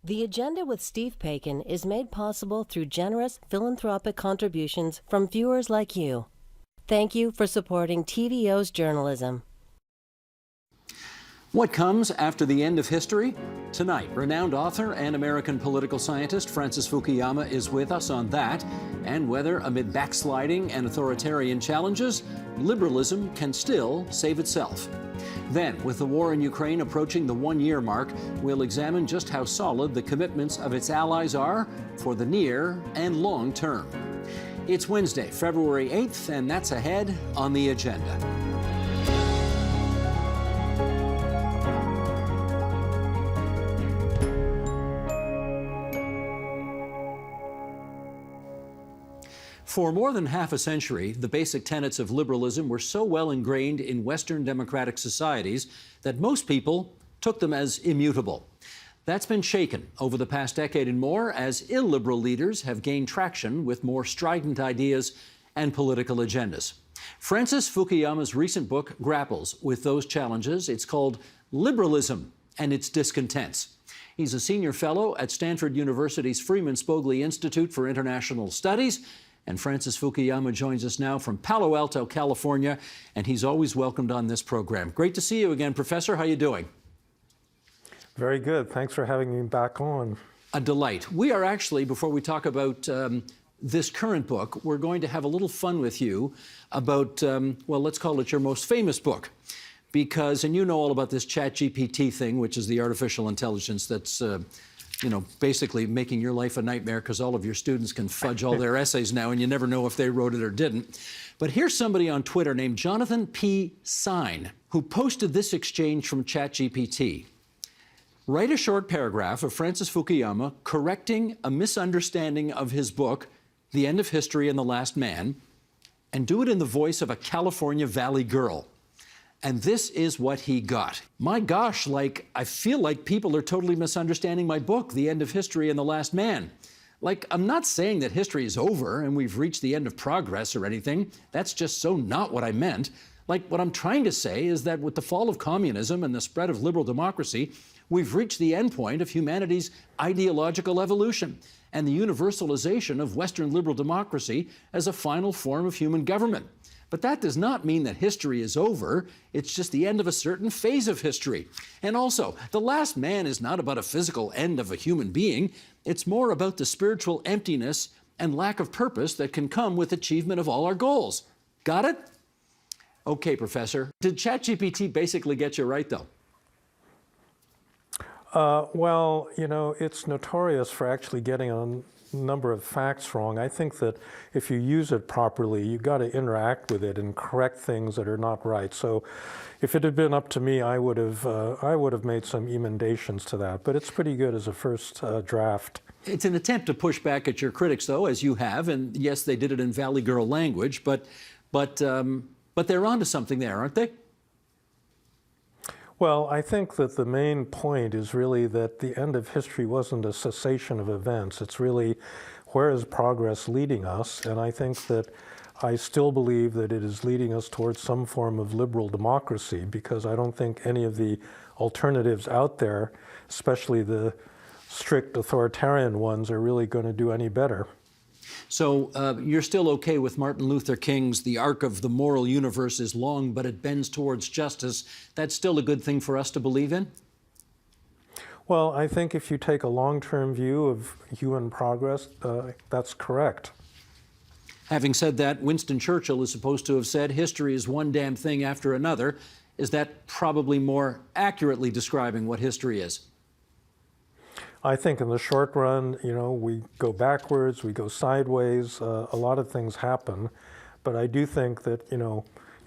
The Agenda with Steve Paikin is made possible through generous philanthropic contributions from viewers like you. Thank you for supporting TVO's journalism. What comes after the end of history? Tonight, renowned author and American political scientist Francis Fukuyama is with us on that, and whether, amid backsliding and authoritarian challenges, liberalism can still save itself. Then, with the war in Ukraine approaching the one-year mark, we'll examine just how solid the commitments of its allies are for the near and long term. It's Wednesday, February 8th, and that's ahead on the agenda. For more than half a century, the basic tenets of liberalism were so well ingrained in Western democratic societies that most people took them as immutable. That's been shaken over the past decade and more as illiberal leaders have gained traction with more strident ideas and political agendas. Francis Fukuyama's recent book grapples with those challenges. It's called Liberalism and Its Discontents. He's a senior fellow at Stanford University's Freeman Spogli Institute for International Studies. And Francis Fukuyama joins us now from Palo Alto, California, and he's always welcomed on this program. Great to see you again, Professor. How are you doing? Very good. Thanks for having me back on. A delight. We are actually, before we talk about this current book, we're going to have a little fun with you about, well, let's call it your most famous book. Because, and you know all about this ChatGPT thing, which is the artificial intelligence that's basically making your life a nightmare because all of your students can fudge all their essays now and you never know if they wrote it or didn't. But here's somebody on Twitter named Jonathan P. Sign who posted this exchange from ChatGPT. Write a short paragraph of Francis Fukuyama correcting a misunderstanding of his book, The End of History and the Last Man, and do it in the voice of a California Valley girl. And this is what he got. My gosh, I feel like people are totally misunderstanding my book, The End of History and the Last Man. I'm not saying that history is over and we've reached the end of progress or anything. That's just so not what I meant. What I'm trying to say is that with the fall of communism and the spread of liberal democracy, we've reached the end point of humanity's ideological evolution and the universalization of Western liberal democracy as a final form of human government. But that does not mean that history is over. It's just the end of a certain phase of history. And also, The Last Man is not about a physical end of a human being. It's more about the spiritual emptiness and lack of purpose that can come with achievement of all our goals. Got it? Okay, Professor. Did ChatGPT basically get you right, though? Well, it's notorious for actually getting a number of facts wrong. I think that if you use it properly, you've got to interact with it and correct things that are not right. So if it had been up to me, I would have made some emendations to that. But it's pretty good as a first draft. It's an attempt to push back at your critics, though, as you have. And yes, they did it in Valley Girl language, but they're onto something there, aren't they? Well, I think that the main point is really that the end of history wasn't a cessation of events. It's really, where is progress leading us? And I think that I still believe that it is leading us towards some form of liberal democracy, because I don't think any of the alternatives out there, especially the strict authoritarian ones, are really going to do any better. So you're still okay with Martin Luther King's "The arc of the moral universe is long, but it bends towards justice." That's still a good thing for us to believe in? Well, I think if you take a long-term view of human progress, that's correct. Having said that, Winston Churchill is supposed to have said, history is one damn thing after another. Is that probably more accurately describing what history is? I think in the short run, we go backwards, we go sideways, a lot of things happen. But I do think that,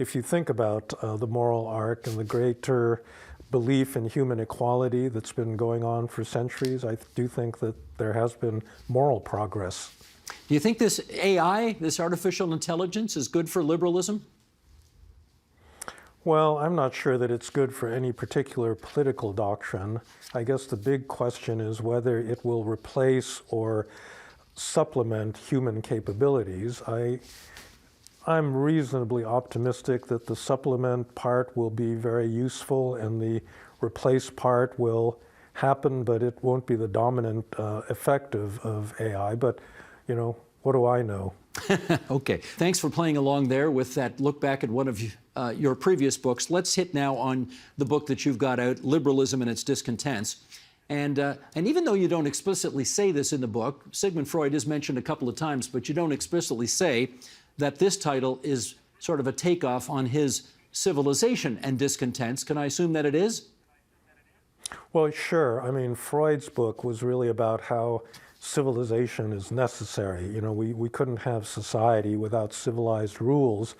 if you think about the moral arc and the greater belief in human equality that's been going on for centuries, I do think that there has been moral progress. Do you think this AI, this artificial intelligence, is good for liberalism? Well, I'm not sure that it's good for any particular political doctrine. I guess the big question is whether it will replace or supplement human capabilities. I'm reasonably optimistic that the supplement part will be very useful and the replace part will happen, but it won't be the dominant effect of AI. But, what do I know? Okay, thanks for playing along there with that look back at one of your previous books. Let's hit now on the book that you've got out, Liberalism and Its Discontents. And even though you don't explicitly say this in the book, Sigmund Freud is mentioned a couple of times, but you don't explicitly say that this title is sort of a takeoff on his Civilization and Discontents. Can I assume that it is? Well, sure. I mean, Freud's book was really about how civilization is necessary. We couldn't have society without civilized rules,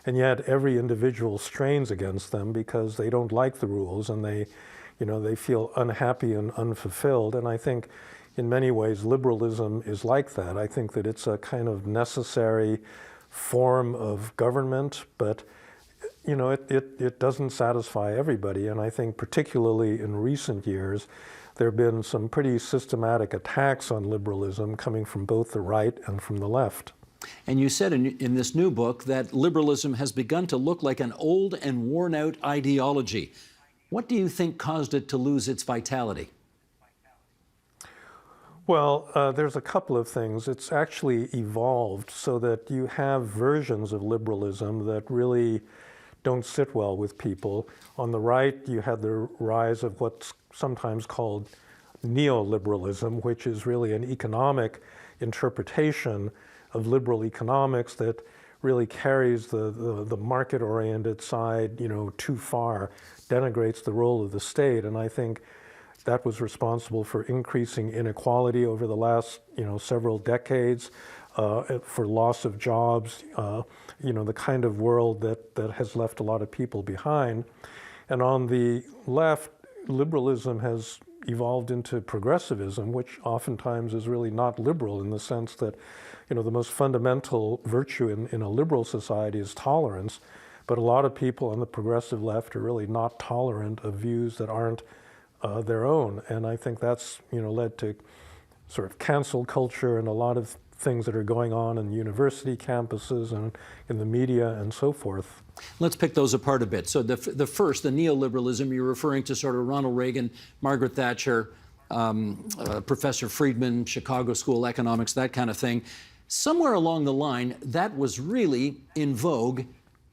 and yet every individual strains against them because they don't like the rules and they feel unhappy and unfulfilled. And I think in many ways liberalism is like that. I think that it's a kind of necessary form of government, but it doesn't satisfy everybody. And I think particularly in recent years, there have been some pretty systematic attacks on liberalism coming from both the right and from the left. And you said in this new book that liberalism has begun to look like an old and worn-out ideology. What do you think caused it to lose its vitality? Well, there's a couple of things. It's actually evolved so that you have versions of liberalism that really don't sit well with people. On the right, you had the rise of what's sometimes called neoliberalism, which is really an economic interpretation of liberal economics that really carries the market-oriented side, too far, denigrates the role of the state. And I think that was responsible for increasing inequality over the last, several decades, for loss of jobs, the kind of world that has left a lot of people behind. And on the left, liberalism has evolved into progressivism, which oftentimes is really not liberal in the sense that, the most fundamental virtue in a liberal society is tolerance. But a lot of people on the progressive left are really not tolerant of views that aren't their own. And I think that's, led to sort of cancel culture and a lot of things that are going on in university campuses and in the media and so forth. Let's pick those apart a bit. So the first, the neoliberalism, you're referring to sort of Ronald Reagan, Margaret Thatcher, Professor Friedman, Chicago School Economics, that kind of thing. Somewhere along the line, that was really in vogue.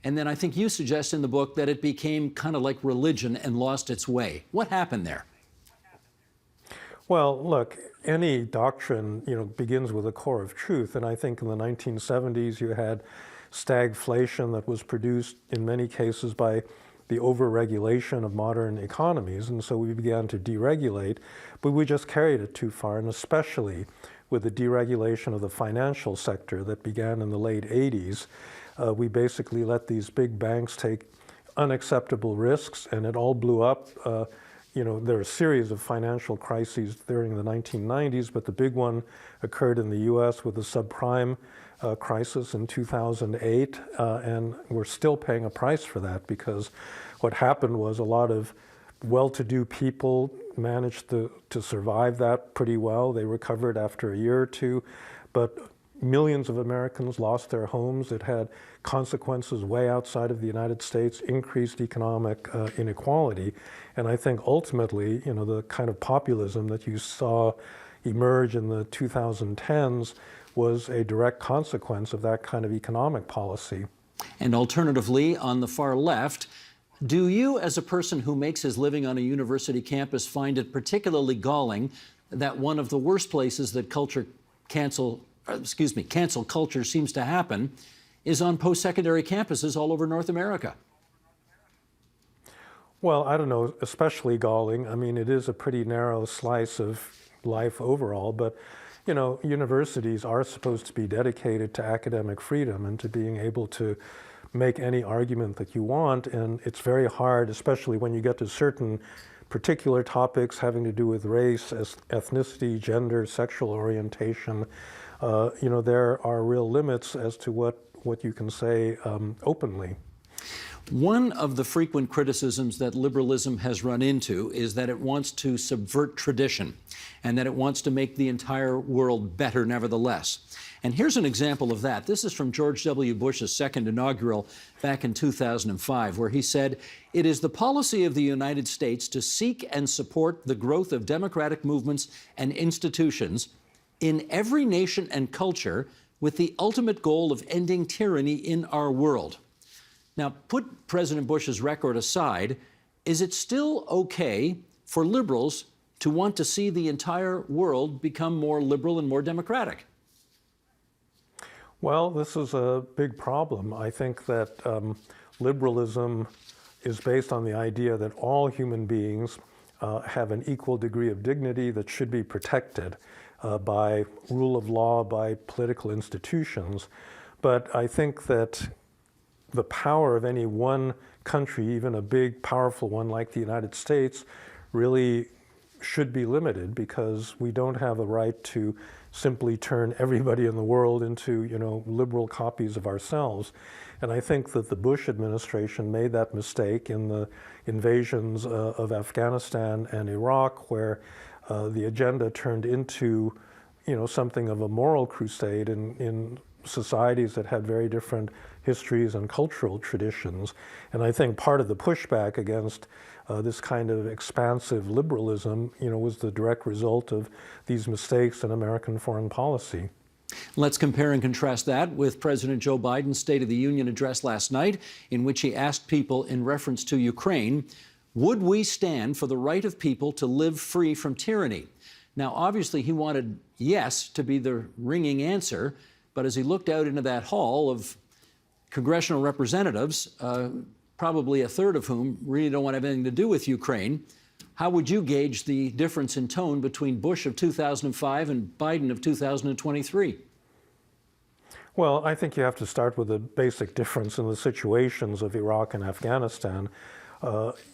And then I think you suggest in the book that it became kind of like religion and lost its way. What happened there? Well, look, any doctrine, begins with a core of truth. And I think in the 1970s, you had stagflation that was produced in many cases by the overregulation of modern economies. And so we began to deregulate, but we just carried it too far, and especially with the deregulation of the financial sector that began in the late 80s. We basically let these big banks take unacceptable risks, and it all blew up. There are a series of financial crises during the 1990s, but the big one occurred in the US with the subprime crisis in 2008, and we're still paying a price for that because what happened was a lot of well-to-do people managed to survive that pretty well. They recovered after a year or two, but millions of Americans lost their homes. It had consequences way outside of the United States, increased economic inequality. And I think ultimately, the kind of populism that you saw emerge in the 2010s was a direct consequence of that kind of economic policy. And alternatively, on the far left, do you, as a person who makes his living on a university campus, find it particularly galling that one of the worst places that cancel culture seems to happen is on post-secondary campuses all over North America? Well, I don't know, especially galling. I mean, it is a pretty narrow slice of life overall, but universities are supposed to be dedicated to academic freedom and to being able to make any argument that you want, and it's very hard, especially when you get to certain particular topics having to do with race, ethnicity, gender, sexual orientation. There are real limits as to what you can say openly. One of the frequent criticisms that liberalism has run into is that it wants to subvert tradition and that it wants to make the entire world better nevertheless. And here's an example of that. This is from George W. Bush's second inaugural back in 2005, where he said, "It is the policy of the United States to seek and support the growth of democratic movements and institutions in every nation and culture with the ultimate goal of ending tyranny in our world." Now, put President Bush's record aside, is it still okay for liberals to want to see the entire world become more liberal and more democratic? Well, this is a big problem. I think that liberalism is based on the idea that all human beings have an equal degree of dignity that should be protected by rule of law, by political institutions. But I think that the power of any one country, even a big, powerful one like the United States, really should be limited, because we don't have a right to simply turn everybody in the world into, liberal copies of ourselves. And I think that the Bush administration made that mistake in the invasions of Afghanistan and Iraq, where the agenda turned into, something of a moral crusade in societies that had very different histories and cultural traditions. And I think part of the pushback against this kind of expansive liberalism, was the direct result of these mistakes in American foreign policy. Let's compare and contrast that with President Joe Biden's State of the Union address last night, in which he asked people in reference to Ukraine, would we stand for the right of people to live free from tyranny? Now, obviously, he wanted yes to be the ringing answer, but as he looked out into that hall of congressional representatives, probably a third of whom really don't want to have anything to do with Ukraine, how would you gauge the difference in tone between Bush of 2005 and Biden of 2023? Well, I think you have to start with a basic difference in the situations of Iraq and Afghanistan.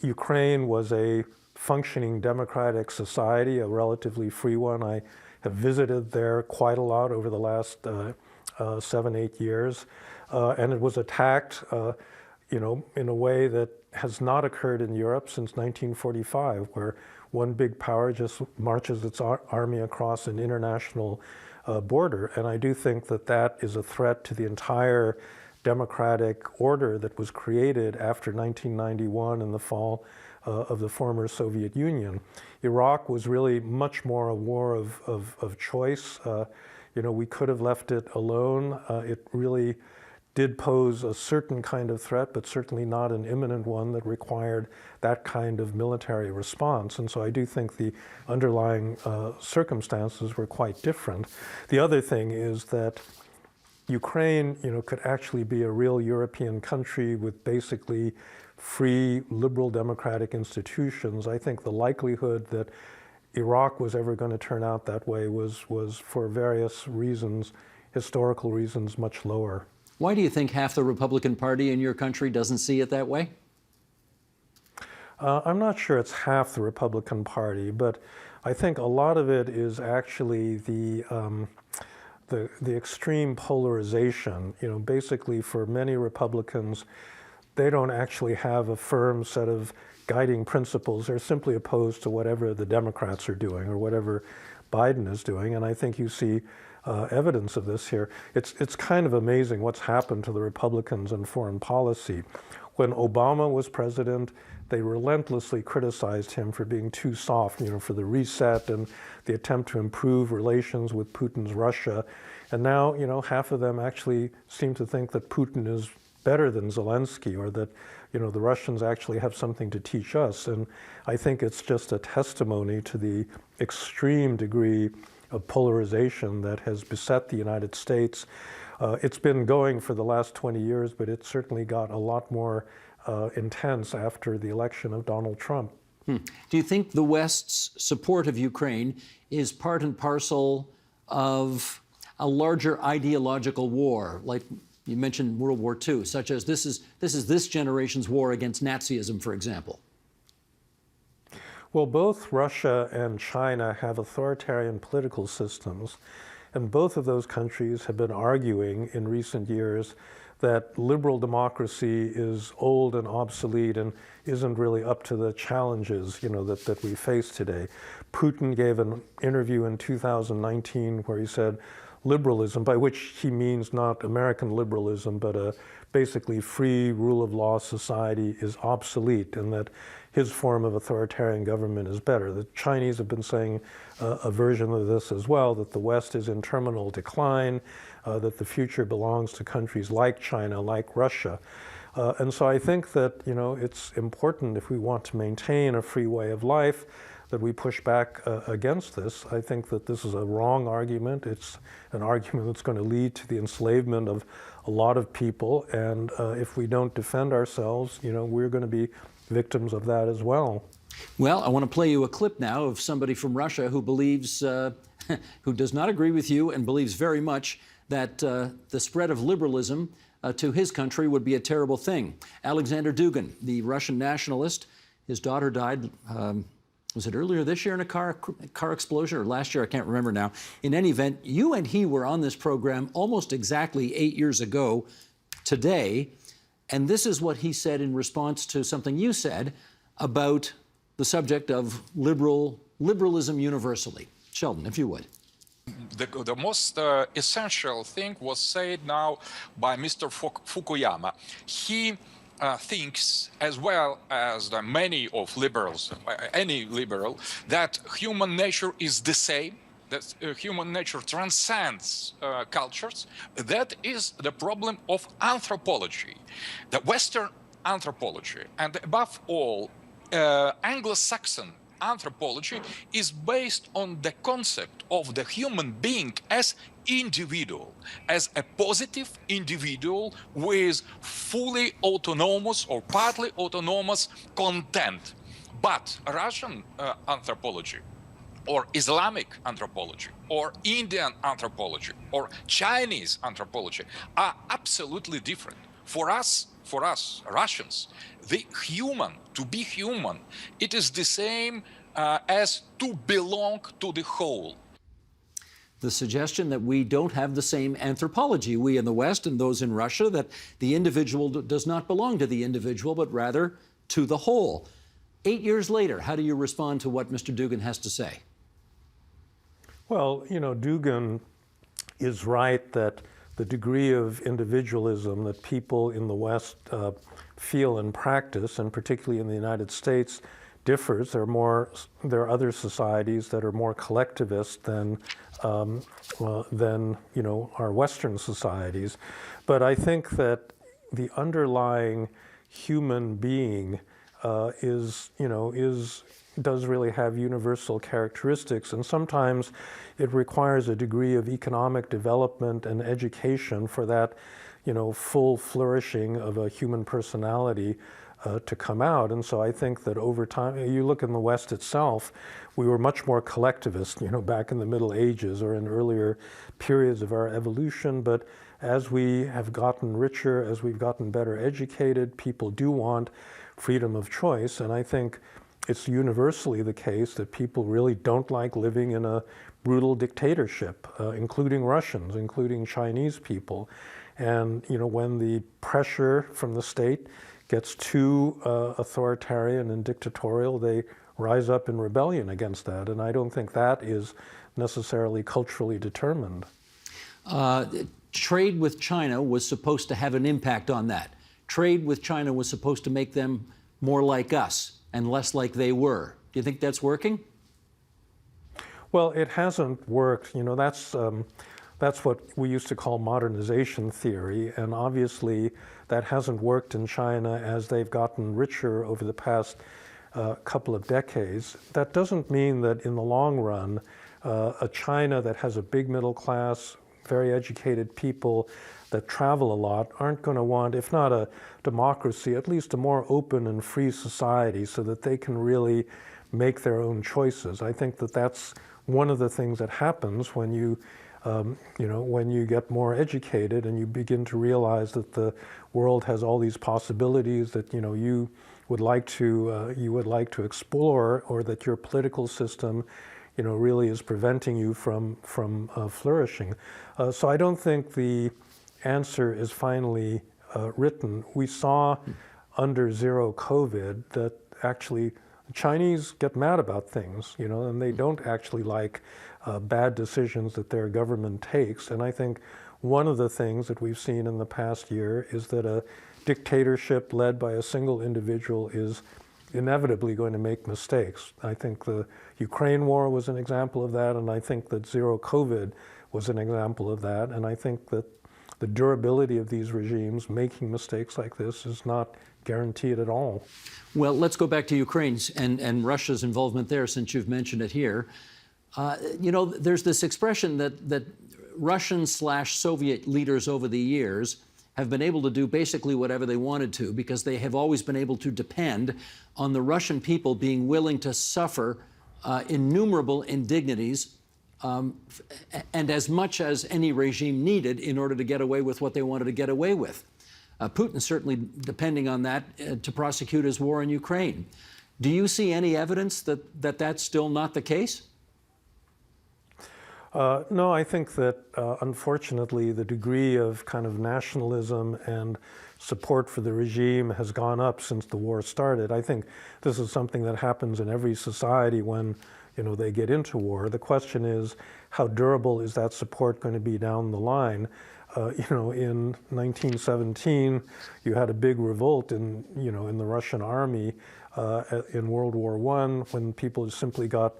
Ukraine was a functioning democratic society, a relatively free one. I have visited there quite a lot over the last 7-8 years, and it was attacked in a way that has not occurred in Europe since 1945, where one big power just marches its army across an international border. And I do think that that is a threat to the entire democratic order that was created after 1991 and the fall of the former Soviet Union. Iraq was really much more a war of choice. We could have left it alone. It really did pose a certain kind of threat, but certainly not an imminent one that required that kind of military response. And so I do think the underlying circumstances were quite different. The other thing is that Ukraine, could actually be a real European country with basically free, liberal democratic institutions. I think the likelihood that Iraq was ever going to turn out that way was for various reasons, historical reasons, much lower. Why do you think half the Republican Party in your country doesn't see it that way? I'm not sure it's half the Republican Party, but I think a lot of it is actually the extreme polarization. Basically for many Republicans, they don't actually have a firm set of guiding principles. They're simply opposed to whatever the Democrats are doing or whatever Biden is doing, and I think you see evidence of this here. It's kind of amazing what's happened to the Republicans in foreign policy. When Obama was president, they relentlessly criticized him for being too soft, for the reset and the attempt to improve relations with Putin's Russia. And now, half of them actually seem to think that Putin is better than Zelensky, or that, the Russians actually have something to teach us. And I think it's just a testimony to the extreme degree of polarization that has beset the United States. It's been going for the last 20 years, but it certainly got a lot more intense after the election of Donald Trump. Do you think the West's support of Ukraine is part and parcel of a larger ideological war, like you mentioned World War II, such as this is this generation's war against Nazism, for example? Well, both Russia and China have authoritarian political systems, and both of those countries have been arguing in recent years that liberal democracy is old and obsolete and isn't really up to the challenges, that we face today. Putin gave an interview in 2019 where he said liberalism, by which he means not American liberalism, but a basically free rule of law society, is obsolete, and that his form of authoritarian government is better. The Chinese have been saying a version of this as well, that the West is in terminal decline, that the future belongs to countries like China, like Russia. And so I think that, it's important, if we want to maintain a free way of life, that we push back against this. I think that this is a wrong argument. It's an argument that's going to lead to the enslavement of a lot of people. And if we don't defend ourselves, we're going to be victims of that as well. Well, I want to play you a clip now of somebody from Russia who believes, who does not agree with you and believes very much that the spread of liberalism to his country would be a terrible thing. Alexander Dugin, the Russian nationalist, his daughter died, was it earlier this year in a car explosion, or last year? I can't remember now. In any event, you and he were on this program almost exactly 8 years ago today, and this is what he said in response to something you said about the subject of liberalism universally. Sheldon, if you would. The most essential thing was said now by Mr. Fukuyama. He thinks, as well as many of liberals, any liberal, that human nature is the same, that human nature transcends cultures. That is the problem of anthropology, the Western anthropology, and above all, Anglo-Saxon anthropology is based on the concept of the human being as individual, as a positive individual with fully autonomous or partly autonomous content. But Russian anthropology, or Islamic anthropology, or Indian anthropology, or Chinese anthropology are absolutely different. For us Russians, the human, to be human, it is the same as to belong to the whole. The suggestion that we don't have the same anthropology, we in the West and those in Russia, that the individual does not belong to the individual, but rather to the whole. 8 years later, how do you respond to what Mr. Dugin has to say? Well, Dugin is right that the degree of individualism that people in the West feel and practice, and particularly in the United States, differs. There are other societies that are more collectivist than our Western societies. But I think that the underlying human being does really have universal characteristics, and sometimes it requires a degree of economic development and education for that, full flourishing of a human personality to come out. And so I think that over time, you look in the West itself, we were much more collectivist, back in the Middle Ages or in earlier periods of our evolution. But as we have gotten richer, as we've gotten better educated, people do want freedom of choice. And I think it's universally the case that people really don't like living in a brutal dictatorship, including Russians, including Chinese people. And when the pressure from the state gets too authoritarian and dictatorial, they rise up in rebellion against that. And I don't think that is necessarily culturally determined. Trade with China was supposed to have an impact on that. Trade with China was supposed to make them more like us and less like they were. Do you think that's working? Well, it hasn't worked. That's what we used to call modernization theory, and obviously that hasn't worked in China as they've gotten richer over the past couple of decades. That doesn't mean that in the long run, a China that has a big middle class, very educated people that travel a lot aren't going to want, if not a democracy, at least a more open and free society so that they can really make their own choices. I think that that's one of the things that happens when you get more educated and you begin to realize that the world has all these possibilities that you would like to explore, or that your political system really is preventing you from flourishing. So I don't think the answer is finally written. We saw under zero COVID that actually Chinese get mad about things, and they don't actually like bad decisions that their government takes. And I think one of the things that we've seen in the past year is that a dictatorship led by a single individual is inevitably going to make mistakes. I think the Ukraine war was an example of that, and I think that zero COVID was an example of that. And I think that the durability of these regimes making mistakes like this is not guaranteed at all. Well, let's go back to Ukraine's and Russia's involvement there, since you've mentioned it here. There's this expression that Russian/Soviet leaders over the years have been able to do basically whatever they wanted to because they have always been able to depend on the Russian people being willing to suffer innumerable indignities and as much as any regime needed in order to get away with what they wanted to get away with. Putin certainly depending on that to prosecute his war in Ukraine. Do you see any evidence that that's still not the case? No, I think that unfortunately the degree of kind of nationalism and support for the regime has gone up since the war started. I think this is something that happens in every society when they get into war. The question is, how durable is that support going to be down the line? In 1917, you had a big revolt in the Russian army in World War I when people simply got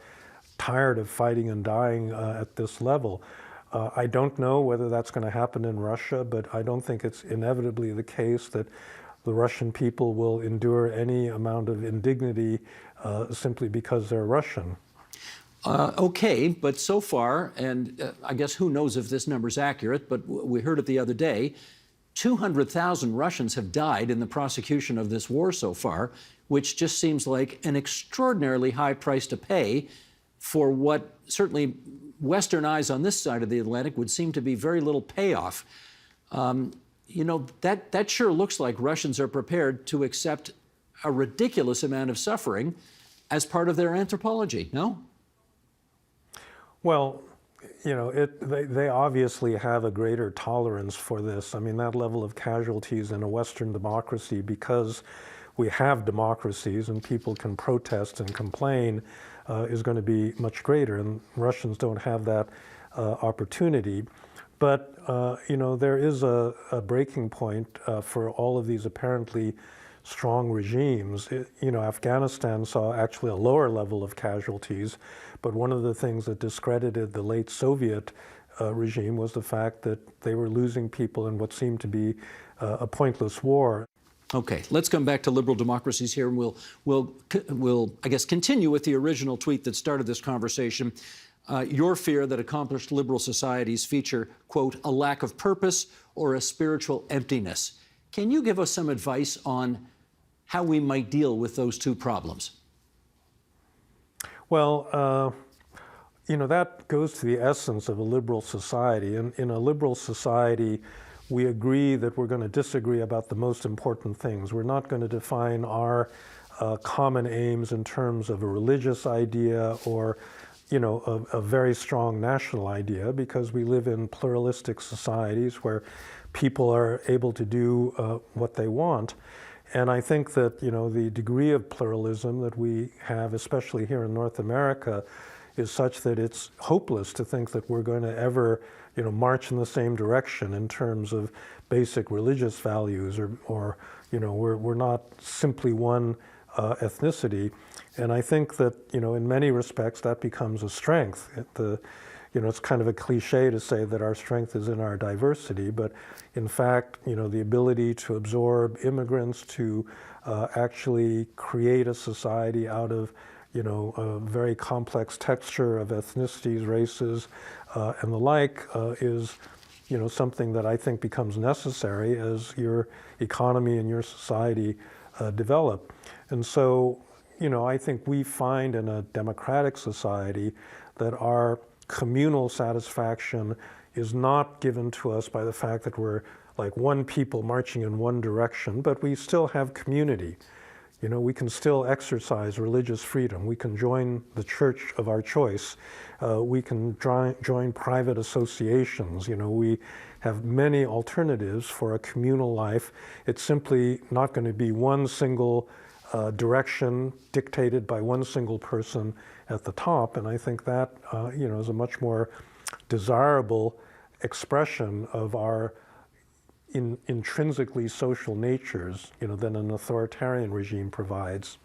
tired of fighting and dying at this level. I don't know whether that's going to happen in Russia, but I don't think it's inevitably the case that the Russian people will endure any amount of indignity simply because they're Russian. Okay, but so far, and I guess who knows if this number's accurate, but we heard it the other day, 200,000 Russians have died in the prosecution of this war so far, which just seems like an extraordinarily high price to pay for what certainly Western eyes on this side of the Atlantic would seem to be very little payoff. That sure looks like Russians are prepared to accept a ridiculous amount of suffering as part of their anthropology, no? Well, they obviously have a greater tolerance for this. I mean, that level of casualties in a Western democracy, because we have democracies and people can protest and complain, is going to be much greater, and Russians don't have that opportunity. But, there is a breaking point for all of these apparently strong regimes. Afghanistan saw actually a lower level of casualties, but one of the things that discredited the late Soviet regime was the fact that they were losing people in what seemed to be a pointless war. Okay, let's come back to liberal democracies here, and we'll I guess continue with the original tweet that started this conversation. Your fear that accomplished liberal societies feature, quote, a lack of purpose or a spiritual emptiness. Can you give us some advice on how we might deal with those two problems? Well, that goes to the essence of a liberal society. In a liberal society, we agree that we're going to disagree about the most important things. We're not going to define our common aims in terms of a religious idea or, a very strong national idea, because we live in pluralistic societies where people are able to do what they want. And I think that, the degree of pluralism that we have, especially here in North America, is such that it's hopeless to think that we're going to ever, march in the same direction in terms of basic religious values, or we're not simply one ethnicity. And I think that, in many respects, that becomes a strength. It's kind of a cliche to say that our strength is in our diversity, but in fact, the ability to absorb immigrants, to actually create a society out of, a very complex texture of ethnicities, races, and the like, is, something that I think becomes necessary as your economy and your society develop. And so, I think we find in a democratic society that our communal satisfaction is not given to us by the fact that we're like one people marching in one direction, but we still have community. You know, we can still exercise religious freedom. We can join the church of our choice. We can join private associations. You know, we have many alternatives for a communal life. It's simply not going to be one single direction dictated by one single person at the top. And I think that, you know, is a much more desirable expression of our intrinsically social natures, you know, than an authoritarian regime provides.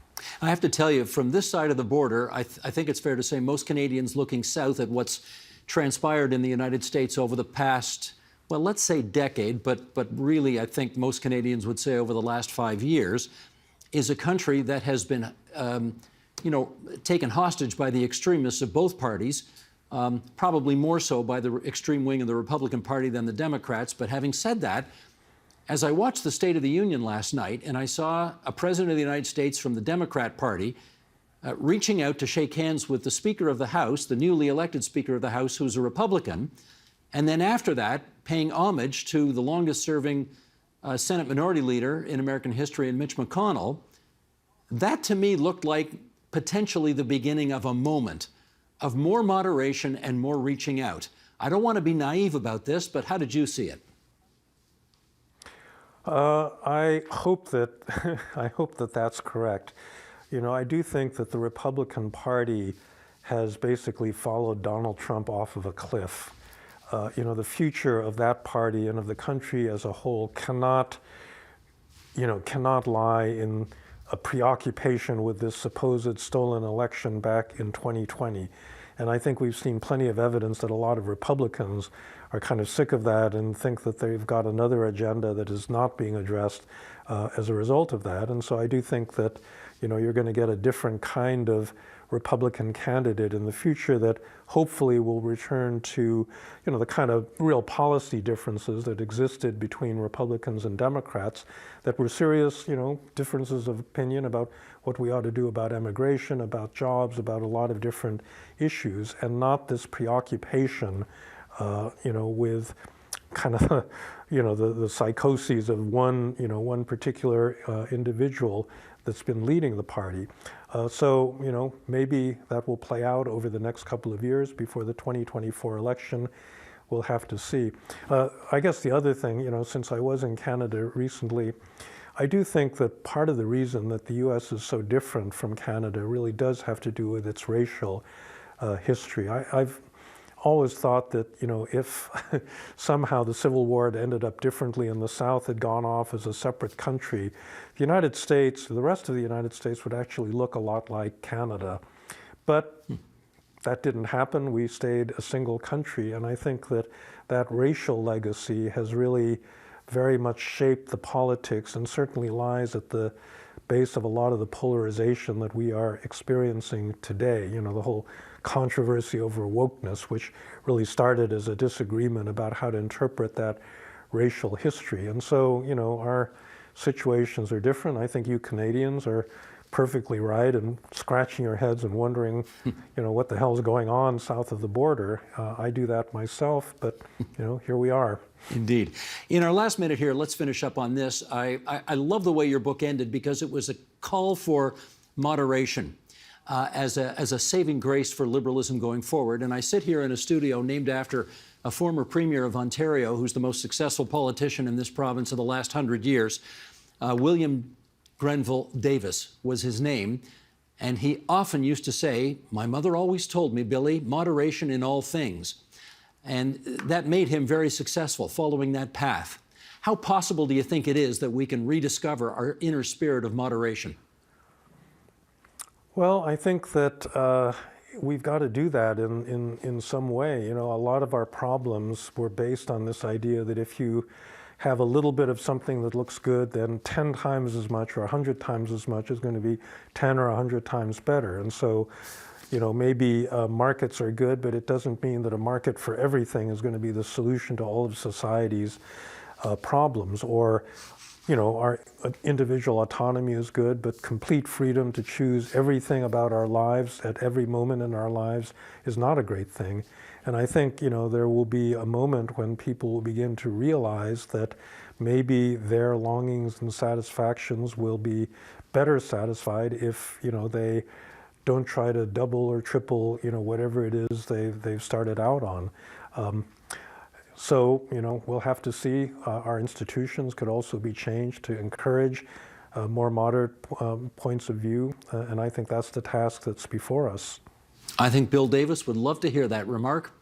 I have to tell you, from this side of the border, I think it's fair to say most Canadians looking south at what's transpired in the United States over the past, well, let's say decade, but really I think most Canadians would say over the last 5 years, is a country that has been, you know, taken hostage by the extremists of both parties, probably more so by the extreme wing of the Republican Party than the Democrats. But having said that, as I watched the State of the Union last night and I saw a president of the United States from the Democrat Party reaching out to shake hands with the Speaker of the House, the newly elected Speaker of the House, who's a Republican, and then after that paying homage to the longest-serving Senate Minority Leader in American history, and Mitch McConnell, that to me looked like potentially the beginning of a moment of more moderation and more reaching out. I don't want to be naive about this, but how did you see it? I hope that I hope that that's correct. You know, I do think that the Republican Party has basically followed Donald Trump off of a cliff. You know, the future of that party and of the country as a whole cannot lie in a preoccupation with this supposed stolen election back in 2020. And I think we've seen plenty of evidence that a lot of Republicans are kind of sick of that and think that they've got another agenda that is not being addressed as a result of that. And so I do think that, you know, you're going to get a different kind of Republican candidate in the future that hopefully will return to, you know, the kind of real policy differences that existed between Republicans and Democrats that were serious, you know, differences of opinion about what we ought to do about immigration, about jobs, about a lot of different issues, and not this preoccupation, you know, with kind of, you know, the psychoses of one particular individual that's been leading the party. So, you know, maybe that will play out over the next couple of years before the 2024 election. We'll have to see. I guess the other thing, you know, since I was in Canada recently, I do think that part of the reason that the U.S. is so different from Canada really does have to do with its racial history. I've always thought that, you know, if somehow the Civil War had ended up differently and the South had gone off as a separate country, the United States, the rest of the United States would actually look a lot like Canada. But that didn't happen. We stayed a single country. And I think that that racial legacy has really very much shaped the politics and certainly lies at the base of a lot of the polarization that we are experiencing today. You know, the whole controversy over wokeness, which really started as a disagreement about how to interpret that racial history. And so, you know, our situations are different. I think you Canadians are perfectly right and scratching your heads and wondering, you know, what the hell is going on south of the border. I do that myself, but, you know, here we are. Indeed. In our last minute here, let's finish up on this. I love the way your book ended because it was a call for moderation as a saving grace for liberalism going forward. And I sit here in a studio named after a former premier of Ontario, who's the most successful politician in this province of the last 100 years. William Grenville Davis was his name. And he often used to say, "My mother always told me, Billy, moderation in all things." And that made him very successful following that path. How possible do you think it is that we can rediscover our inner spirit of moderation? Well, I think that we've got to do that in some way. You know, a lot of our problems were based on this idea that if you have a little bit of something that looks good, then 10 times as much or 100 times as much is going to be 10 or 100 times better. And so, you know, maybe markets are good, but it doesn't mean that a market for everything is going to be the solution to all of society's problems. Or, you know, our individual autonomy is good, but complete freedom to choose everything about our lives at every moment in our lives is not a great thing. And I think, you know, there will be a moment when people will begin to realize that maybe their longings and satisfactions will be better satisfied if, they don't try to double or triple, whatever it is they've started out on. So, we'll have to see. Our institutions could also be changed to encourage more moderate points of view, and I think that's the task that's before us. I think Bill Davis would love to hear that remark.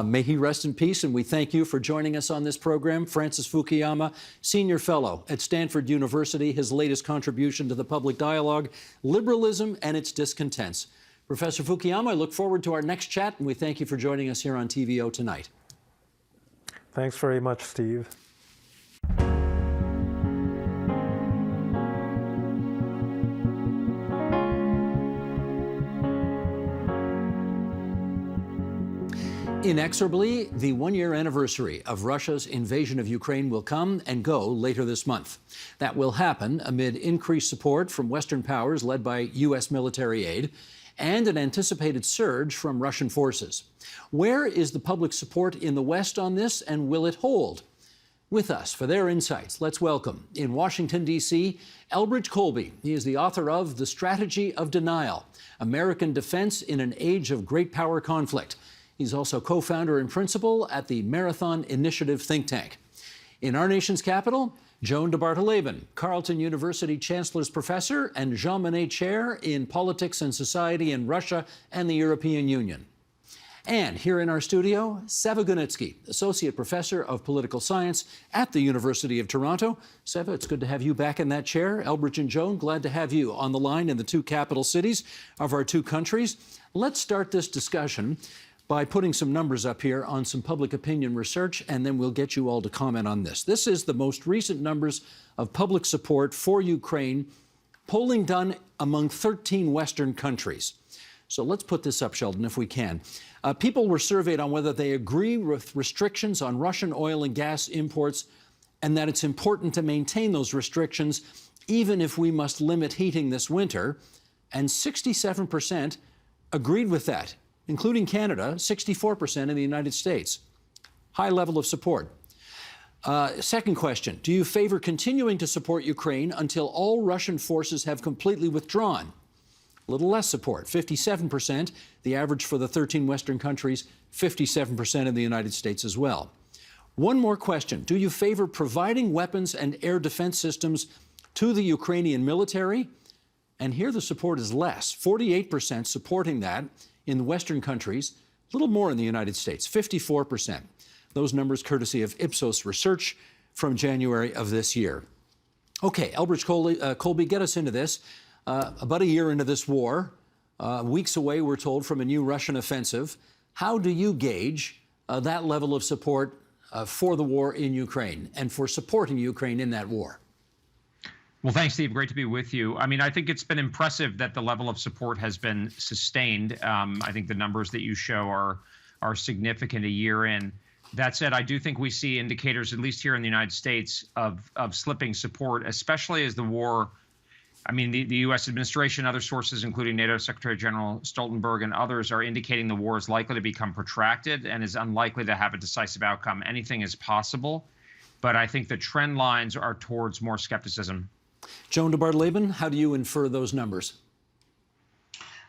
May he rest in peace, and we thank you for joining us on this program. Francis Fukuyama, Senior Fellow at Stanford University, his latest contribution to the public dialogue, Liberalism and Its Discontents. Professor Fukuyama, I look forward to our next chat, and we thank you for joining us here on TVO Tonight. Thanks very much, Steve. Inexorably, the one-year anniversary of Russia's invasion of Ukraine will come and go later this month. That will happen amid increased support from Western powers led by U.S. military aid and an anticipated surge from Russian forces. Where is the public support in the West on this, and will it hold? With us for their insights, let's welcome, in Washington, D.C., Elbridge Colby. He is the author of The Strategy of Denial, American Defense in an Age of Great Power Conflict. He's also co-founder and principal at the Marathon Initiative think tank. In our nation's capital, Joan DeBartoleben, Carleton University Chancellor's Professor and Jean Monnet Chair in Politics and Society in Russia and the European Union. And here in our studio, Seva Gunitsky, Associate Professor of Political Science at the University of Toronto. Seva, it's good to have you back in that chair. Elbridge and Joan, glad to have you on the line in the two capital cities of our two countries. Let's start this discussion by putting some numbers up here on some public opinion research, and then we'll get you all to comment on this. This is the most recent numbers of public support for Ukraine, polling done among 13 Western countries. So let's put this up, Sheldon, if we can. People were surveyed on whether they agree with restrictions on Russian oil and gas imports and that it's important to maintain those restrictions even if we must limit heating this winter. And 67% agreed with that, including Canada, 64% in the United States. High level of support. Second question, do you favor continuing to support Ukraine until all Russian forces have completely withdrawn? A little less support, 57%, the average for the 13 Western countries, 57% in the United States as well. One more question, do you favor providing weapons and air defense systems to the Ukrainian military? And here the support is less, 48% supporting that in the Western countries, a little more in the United States, 54%. Those numbers courtesy of Ipsos research from January of this year. Okay, Elbridge Colby, get us into this. About a year into this war, weeks away, we're told, from a new Russian offensive. How do you gauge that level of support for the war in Ukraine and for supporting Ukraine in that war? Well, thanks, Steve. Great to be with you. I mean, I think it's been impressive that the level of support has been sustained. I think the numbers that you show are significant a year in. That said, I do think we see indicators, at least here in the United States, of slipping support, especially as the war. I mean, the U.S. administration, other sources, including NATO Secretary General Stoltenberg and others, are indicating the war is likely to become protracted and is unlikely to have a decisive outcome. Anything is possible, but I think the trend lines are towards more skepticism. Joan DeBartoleben, how do you infer those numbers?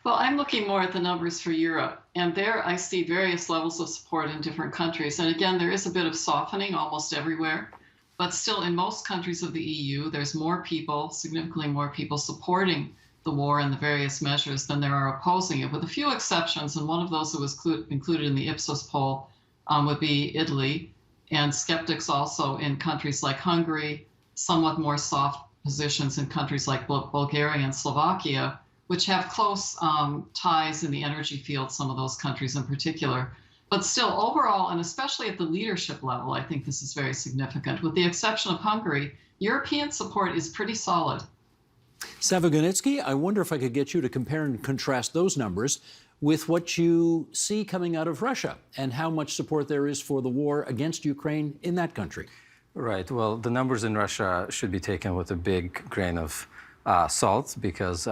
Well, I'm looking more at the numbers for Europe, and there I see various levels of support in different countries. And again, there is a bit of softening almost everywhere, but still in most countries of the EU, there's more people, significantly more people supporting the war and the various measures than there are opposing it, with a few exceptions. And one of those that was included in the Ipsos poll would be Italy, and skeptics also in countries like Hungary, somewhat more soft positions in countries like Bulgaria and Slovakia, which have close ties in the energy field, some of those countries in particular. But still, overall, and especially at the leadership level, I think this is very significant. With the exception of Hungary, European support is pretty solid. Seva Gunitsky, I wonder if I could get you to compare and contrast those numbers with what you see coming out of Russia and how much support there is for the war against Ukraine in that country. Right. Well, the numbers in Russia should be taken with a big grain of salt, because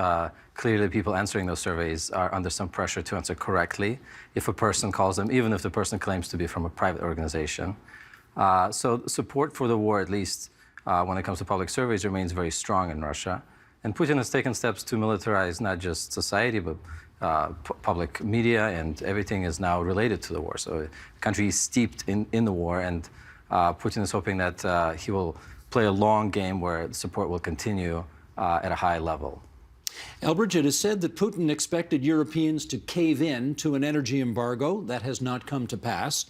clearly people answering those surveys are under some pressure to answer correctly if a person calls them, even if the person claims to be from a private organization. So support for the war, at least when it comes to public surveys, remains very strong in Russia. And Putin has taken steps to militarize not just society, but public media, and everything is now related to the war. So the country is steeped in the war, and Putin is hoping that he will play a long game where the support will continue at a high level. Elbridge, it is said that Putin expected Europeans to cave in to an energy embargo. That has not come to pass.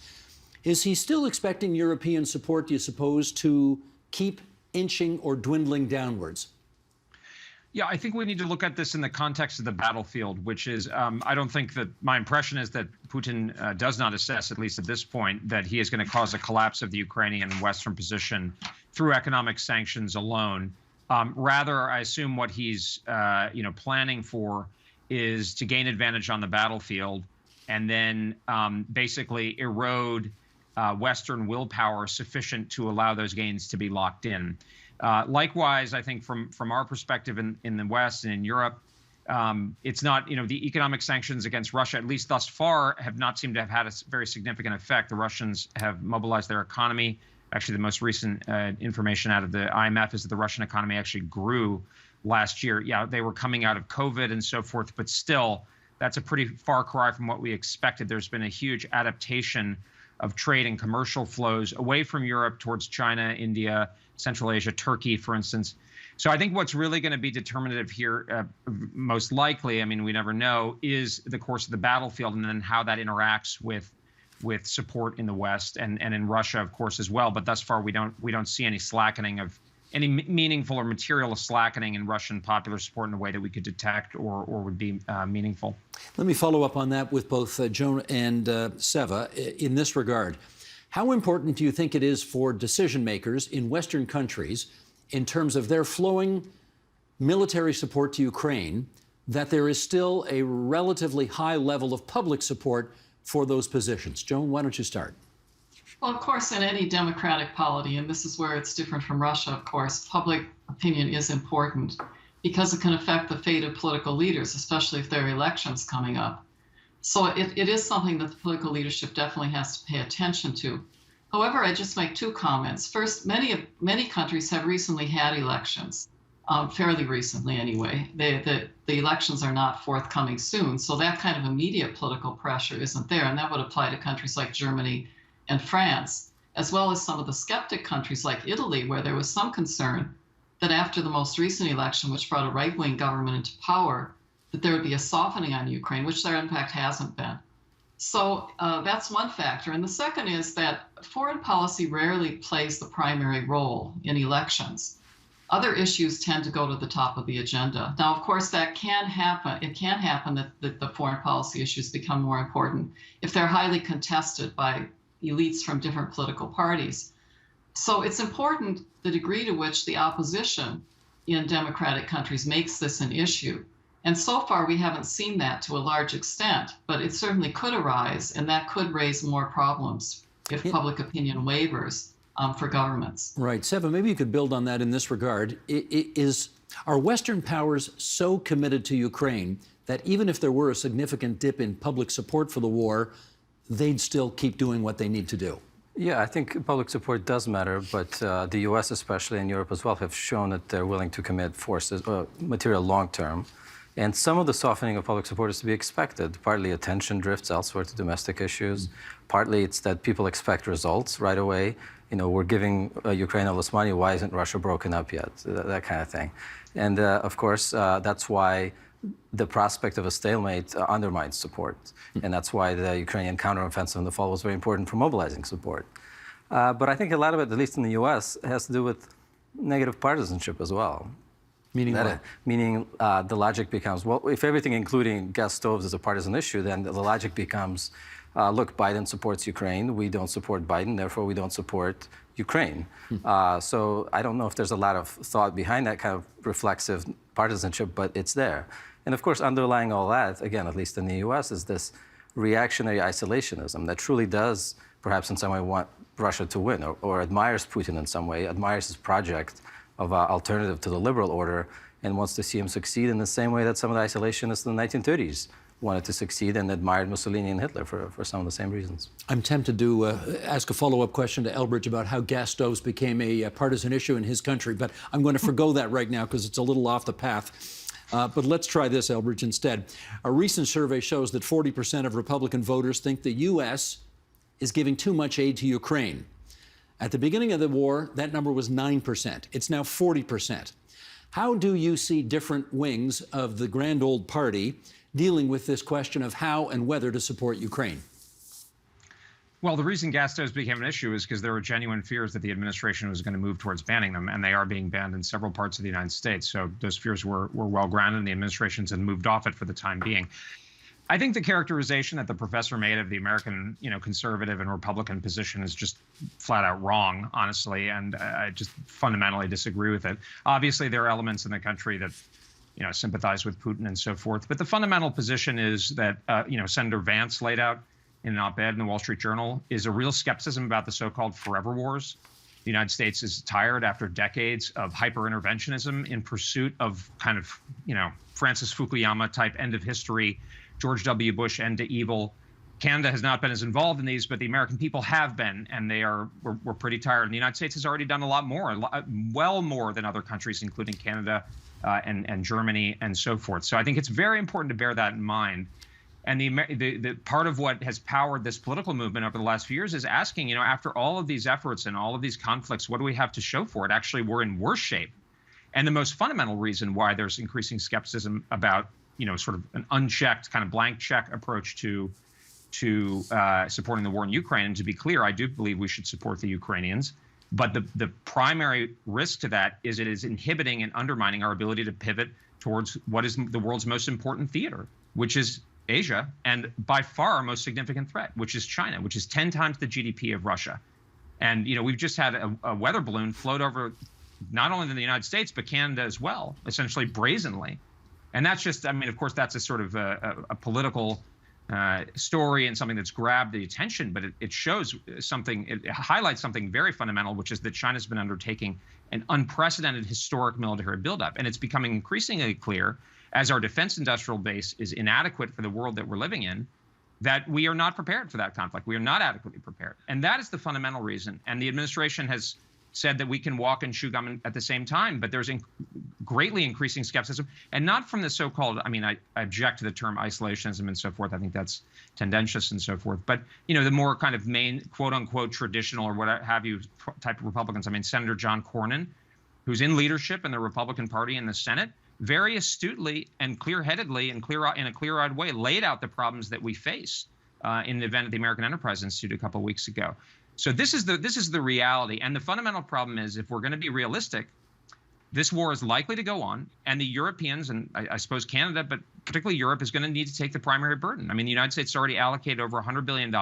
Is he still expecting European support, do you suppose, to keep inching or dwindling downwards? Yeah, I think we need to look at this in the context of the battlefield, which is, I don't think that, my impression is that Putin does not assess, at least at this point, that he is going to cause a collapse of the Ukrainian and Western position through economic sanctions alone. Rather, I assume what he's planning for is to gain advantage on the battlefield and then basically erode Western willpower sufficient to allow those gains to be locked in. Likewise, I think from our perspective in the West and in Europe, it's not, the economic sanctions against Russia, at least thus far, have not seemed to have had a very significant effect. The Russians have mobilized their economy. Actually, the most recent information out of the IMF is that the Russian economy actually grew last year. Yeah, they were coming out of COVID and so forth, but still, that's a pretty far cry from what we expected. There's been a huge adaptation of trade and commercial flows away from Europe towards China, India, Central Asia, Turkey, for instance. So I think what's really going to be determinative here, most likely, I mean, we never know, is the course of the battlefield and then how that interacts with support in the West and in Russia, of course, as well. But thus far, we don't see any slackening of any meaningful or material slackening in Russian popular support in a way that we could detect or would be meaningful. Let me follow up on that with both Joan and Seva in this regard. How important do you think it is for decision makers in Western countries, in terms of their flowing military support to Ukraine, that there is still a relatively high level of public support for those positions? Joan, why don't you start? Well, of course, in any democratic polity, and this is where it's different from Russia, of course, public opinion is important because it can affect the fate of political leaders, especially if there are elections coming up. So it is something that the political leadership definitely has to pay attention to. However, I just make two comments. First, many countries have recently had elections, fairly recently anyway. The elections are not forthcoming soon, so that kind of immediate political pressure isn't there, and that would apply to countries like Germany and France, as well as some of the skeptic countries like Italy, where there was some concern that after the most recent election, which brought a right-wing government into power, that there would be a softening on Ukraine, which there in fact hasn't been. So that's one factor. And the second is that foreign policy rarely plays the primary role in elections. Other issues tend to go to the top of the agenda. Now, of course, that can happen. It can happen that the foreign policy issues become more important if they're highly contested by elites from different political parties. So it's important the degree to which the opposition in democratic countries makes this an issue. And so far, we haven't seen that to a large extent, but it certainly could arise, and that could raise more problems if public opinion wavers for governments. Right. Seva, maybe you could build on that in this regard. Are Western powers so committed to Ukraine that even if there were a significant dip in public support for the war, they'd still keep doing what they need to do? Yeah, I think public support does matter, but the U.S. especially and Europe as well have shown that they're willing to commit material long-term. And some of the softening of public support is to be expected. Partly attention drifts elsewhere to domestic issues. Partly it's that people expect results right away. We're giving Ukraine all this money. Why isn't Russia broken up yet? That kind of thing. And of course, that's why the prospect of a stalemate undermines support. And that's why the Ukrainian counteroffensive in the fall was very important for mobilizing support. But I think a lot of it, at least in the U.S., has to do with negative partisanship as well. Meaning what? Meaning the logic becomes, well, if everything, including gas stoves, is a partisan issue, then the logic becomes, look, Biden supports Ukraine. We don't support Biden, therefore we don't support Ukraine. So I don't know if there's a lot of thought behind that kind of reflexive partisanship, but it's there. And of course, underlying all that, again, at least in the US, is this reactionary isolationism that truly does, perhaps in some way, want Russia to win, or admires Putin in some way, admires his project of an alternative to the liberal order, and wants to see him succeed in the same way that some of the isolationists in the 1930s wanted to succeed and admired Mussolini and Hitler for some of the same reasons. I'm tempted to ask a follow-up question to Elbridge about how gas stoves became a partisan issue in his country, but I'm going to forgo that right now because it's a little off the path. But let's try this, Elbridge, instead. A recent survey shows that 40% of Republican voters think the U.S. is giving too much aid to Ukraine. At the beginning of the war, that number was 9%. It's now 40%. How do you see different wings of the grand old party dealing with this question of how and whether to support Ukraine? Well, the reason gas stoves became an issue is because there were genuine fears that the administration was going to move towards banning them, and they are being banned in several parts of the United States. So those fears were well grounded, and the administrations had moved off it for the time being. I think the characterization that the professor made of the American, conservative and Republican position is just flat out wrong, honestly, and I just fundamentally disagree with it. Obviously, there are elements in the country that sympathize with Putin and so forth. But the fundamental position is that, Senator Vance laid out in an op-ed in the Wall Street Journal is a real skepticism about the so-called forever wars. The United States is tired after decades of hyper-interventionism in pursuit of kind of, Francis Fukuyama type end of history, George W. Bush end to evil. Canada has not been as involved in these, but the American people have been, and we're pretty tired. And the United States has already done a lot more, well more than other countries, including Canada, and Germany and so forth. So I think it's very important to bear that in mind. And the part of what has powered this political movement over the last few years is asking, after all of these efforts and all of these conflicts, what do we have to show for it? Actually, we're in worse shape. And the most fundamental reason why there's increasing skepticism about, sort of an unchecked kind of blank check approach to supporting the war in Ukraine. And to be clear, I do believe we should support the Ukrainians. But the primary risk to that is it is inhibiting and undermining our ability to pivot towards what is the world's most important theater, which is Asia, and by far our most significant threat, which is China, which is 10 times the GDP of Russia. And, we've just had a weather balloon float over not only the United States, but Canada as well, essentially brazenly. And that's just, of course, that's a sort of a political story and something that's grabbed the attention, but it shows something, it highlights something very fundamental, which is that China's been undertaking an unprecedented historic military buildup. And it's becoming increasingly clear as our defense industrial base is inadequate for the world that we're living in, that we are not prepared for that conflict. We are not adequately prepared. And that is the fundamental reason. And the administration has said that we can walk and chew gum at the same time, but there's greatly increasing skepticism, and not from the so-called, I object to the term isolationism and so forth. I think that's tendentious and so forth. But, the more kind of main, quote unquote, traditional or what have you type of Republicans. Senator John Cornyn, who's in leadership in the Republican Party in the Senate, very astutely and clear-headedly and in a clear-eyed way laid out the problems that we face in the event at the American Enterprise Institute a couple of weeks ago. So this is the reality. And the fundamental problem is, if we're going to be realistic, this war is likely to go on, and the Europeans, and I suppose Canada, but particularly Europe, is going to need to take the primary burden. The United States already allocated over $100 billion,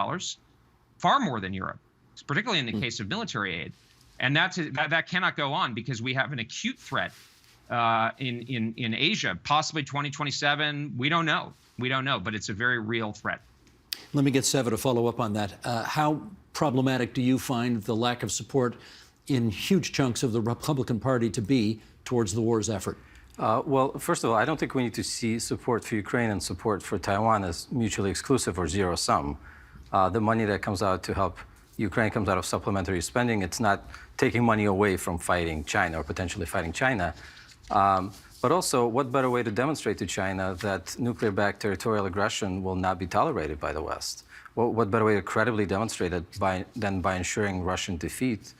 far more than Europe, particularly in the case of military aid. And that cannot go on, because we have an acute threat in Asia, possibly 2027. We don't know, but it's a very real threat. Let me get Seva to follow up on that. How problematic do you find the lack of support in huge chunks of the Republican Party to be towards the war's effort? Well, first of all, I don't think we need to see support for Ukraine and support for Taiwan as mutually exclusive or zero-sum. The money that comes out to help Ukraine comes out of supplementary spending. It's not taking money away from fighting China or potentially fighting China. But also, what better way to demonstrate to China that nuclear-backed territorial aggression will not be tolerated by the West? What better way to credibly demonstrate it than by ensuring Russian defeat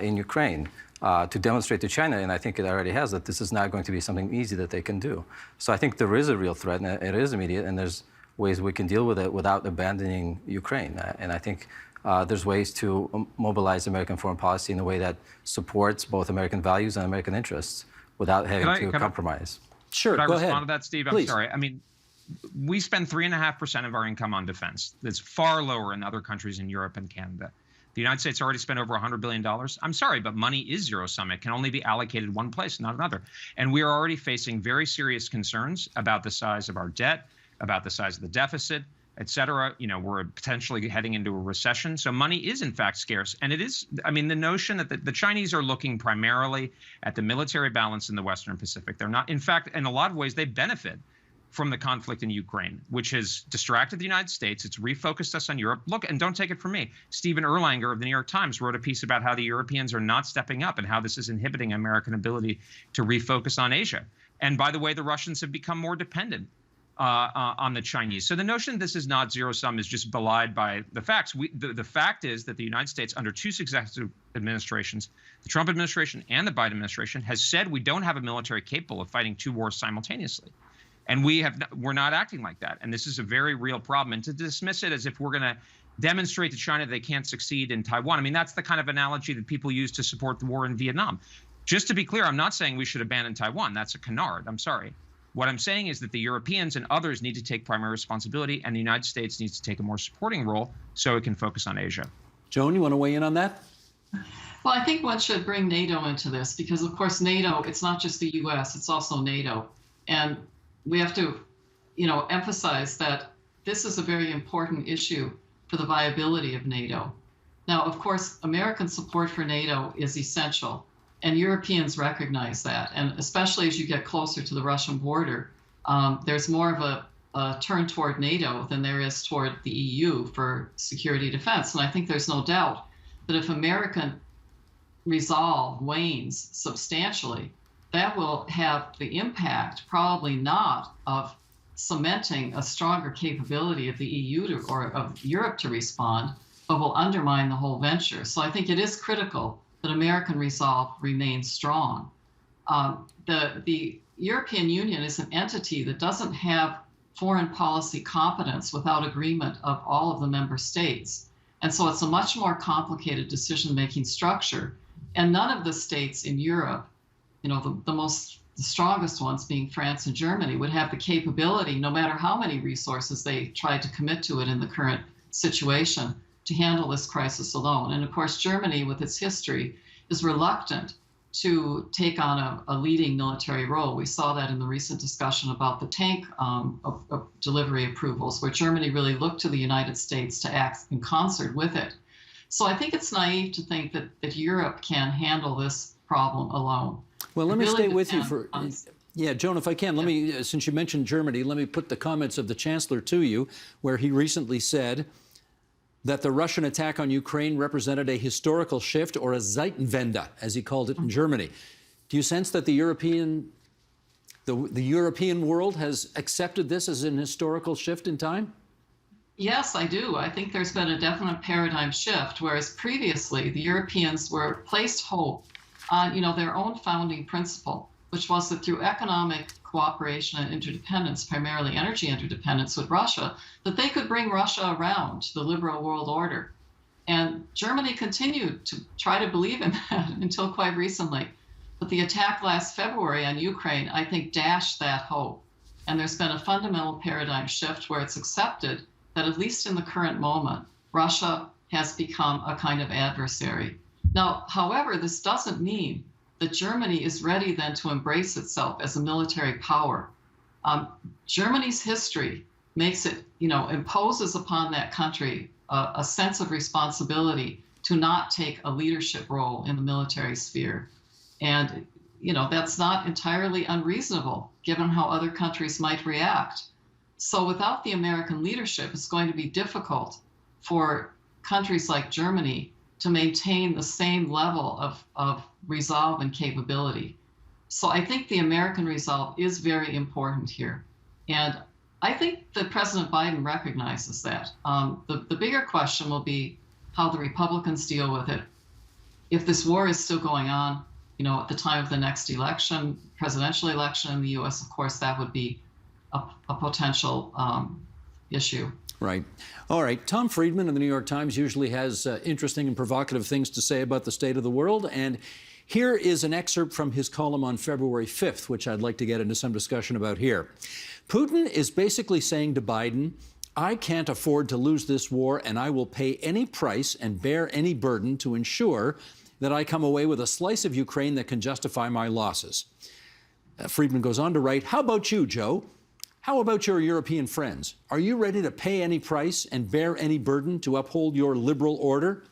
in Ukraine? To demonstrate to China, and I think it already has, that this is not going to be something easy that they can do. So I think there is a real threat, and it is immediate, and there's ways we can deal with it without abandoning Ukraine. And I think there's ways to mobilize American foreign policy in a way that supports both American values and American interests, without having to compromise. Sure, go ahead. Can I respond to that, Steve? Please. I'm sorry. We spend 3.5% of our income on defense. That's far lower in other countries in Europe and Canada. The United States already spent over $100 billion. I'm sorry, but money is zero-sum. It can only be allocated one place, not another. And we are already facing very serious concerns about the size of our debt, about the size of the deficit, et cetera. We're potentially heading into a recession. So money is, in fact, scarce. And it is, the notion that the Chinese are looking primarily at the military balance in the Western Pacific. They're not, in fact, in a lot of ways, they benefit from the conflict in Ukraine, which has distracted the United States. It's refocused us on Europe. Look, and don't take it from me, Stephen Erlanger of the New York Times wrote a piece about how the Europeans are not stepping up and how this is inhibiting American ability to refocus on Asia. And by the way, the Russians have become more dependent on the Chinese. So the notion this is not zero sum is just belied by the facts. The fact is that the United States, under two successive administrations, the Trump administration and the Biden administration, has said we don't have a military capable of fighting two wars simultaneously. And we're not acting like that. And this is a very real problem. And to dismiss it as if we're going to demonstrate to China they can't succeed in Taiwan, I mean, that's the kind of analogy that people use to support the war in Vietnam. Just to be clear, I'm not saying we should abandon Taiwan. That's a canard. I'm sorry. What I'm saying is that the Europeans and others need to take primary responsibility, and the United States needs to take a more supporting role so it can focus on Asia. Joan, you want to weigh in on that? Well, I think one should bring NATO into this because, of course, NATO, it's not just the U.S., it's also NATO. And we have to, emphasize that this is a very important issue for the viability of NATO. Now, of course, American support for NATO is essential. And Europeans recognize that. And especially as you get closer to the Russian border, there's more of a turn toward NATO than there is toward the EU for security defense. And I think there's no doubt that if American resolve wanes substantially, that will have the impact, probably not of cementing a stronger capability of the EU or of Europe to respond, but will undermine the whole venture. So I think it is critical that American resolve remains strong. The European Union is an entity that doesn't have foreign policy competence without agreement of all of the member states. And so it's a much more complicated decision-making structure. And none of the states in Europe, the strongest ones being France and Germany, would have the capability, no matter how many resources they tried to commit to it in the current situation, to handle this crisis alone. And of course, Germany, with its history, is reluctant to take on a leading military role. We saw that in the recent discussion about the tank delivery approvals, where Germany really looked to the United States to act in concert with it. So I think it's naive to think that Europe can handle this problem alone. Well, let me stay with you for... Yeah, Joan, if I can, let me, since you mentioned Germany, let me put the comments of the Chancellor to you, where he recently said that the Russian attack on Ukraine represented a historical shift, or a Zeitenwende, as he called it in Germany. Do you sense that the European world has accepted this as an historical shift in time? Yes, I do. I think there's been a definite paradigm shift, whereas previously the Europeans were placed hope on, their own founding principle, which was that through economic cooperation and interdependence, primarily energy interdependence with Russia, that they could bring Russia around to the liberal world order. And Germany continued to try to believe in that until quite recently. But the attack last February on Ukraine, I think, dashed that hope. And there's been a fundamental paradigm shift where it's accepted that, at least in the current moment, Russia has become a kind of adversary. Now, however, this doesn't mean that Germany is ready then to embrace itself as a military power. Germany's history makes it, imposes upon that country a sense of responsibility to not take a leadership role in the military sphere. And, that's not entirely unreasonable given how other countries might react. So without the American leadership, it's going to be difficult for countries like Germany to maintain the same level of resolve and capability. So I think the American resolve is very important here. And I think that President Biden recognizes that. The bigger question will be how the Republicans deal with it. If this war is still going on, at the time of the next election, presidential election in the U.S., of course, that would be a potential issue. Right. All right. Tom Friedman of the New York Times usually has interesting and provocative things to say about the state of the world. And here is an excerpt from his column on February 5th, which I'd like to get into some discussion about here. Putin is basically saying to Biden, I can't afford to lose this war, and I will pay any price and bear any burden to ensure that I come away with a slice of Ukraine that can justify my losses. Friedman goes on to write, how about you, Joe? How about your European friends? Are you ready to pay any price and bear any burden to uphold your liberal order?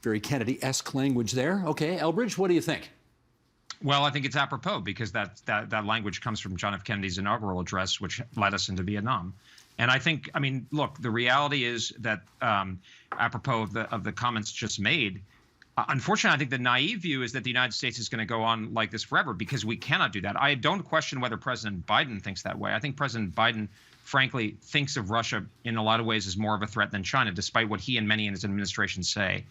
Very Kennedy-esque language there. Okay, Elbridge, what do you think? Well, I think it's apropos because that language comes from John F. Kennedy's inaugural address, which led us into Vietnam. And I think, I mean, look, the reality is that apropos of the comments just made, unfortunately, I think the naive view is that the United States is going to go on like this forever because we cannot do that. I don't question whether President Biden thinks that way. I think President Biden, frankly, thinks of Russia in a lot of ways as more of a threat than China, despite what he and many in his administration say.